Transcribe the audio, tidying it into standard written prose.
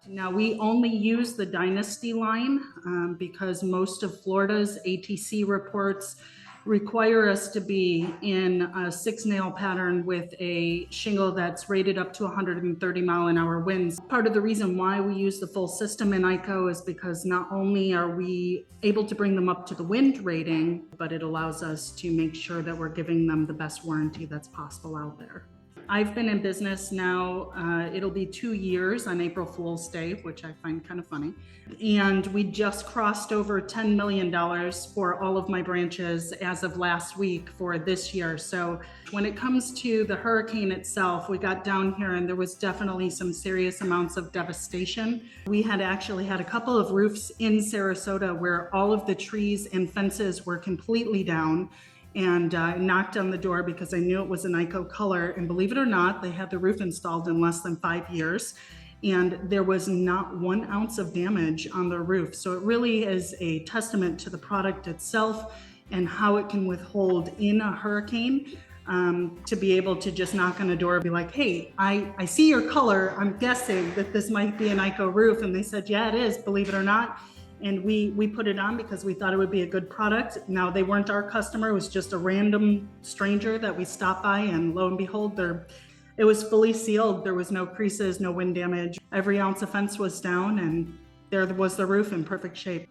Now, we only use the Dynasty line because most of Florida's ATC reports require us to be in a 6-nail pattern with a shingle that's rated up to 130-mile-an-hour winds. Part of the reason why we use the full system in IKO is because not only are we able to bring them up to the wind rating, but it allows us to make sure that we're giving them the best warranty that's possible out there. I've been in business now, it'll be 2 years on April Fool's Day, which I find kind of funny. And we just crossed over $10 million for all of my branches as of last week for this year. So when it comes to the hurricane itself, we got down here and there was definitely some serious amounts of devastation. We had actually had a couple of roofs in Sarasota where all of the trees and fences were completely down. And I knocked on the door because I knew it was an IKO color. And believe it or not, they had the roof installed in less than 5 years. And there was not 1 ounce of damage on the roof. So it really is a testament to the product itself and how it can withhold in a hurricane. To be able to just knock on the door and be like, hey, I see your color. I'm guessing that this might be an IKO roof. And they said, yeah, it is, believe it or not. And we put it on because we thought it would be a good product. Now, they weren't our customer. It was just a random stranger that we stopped by, and lo and behold, it was fully sealed. There was no creases, no wind damage. Every ounce of fence was down, and there was the roof in perfect shape.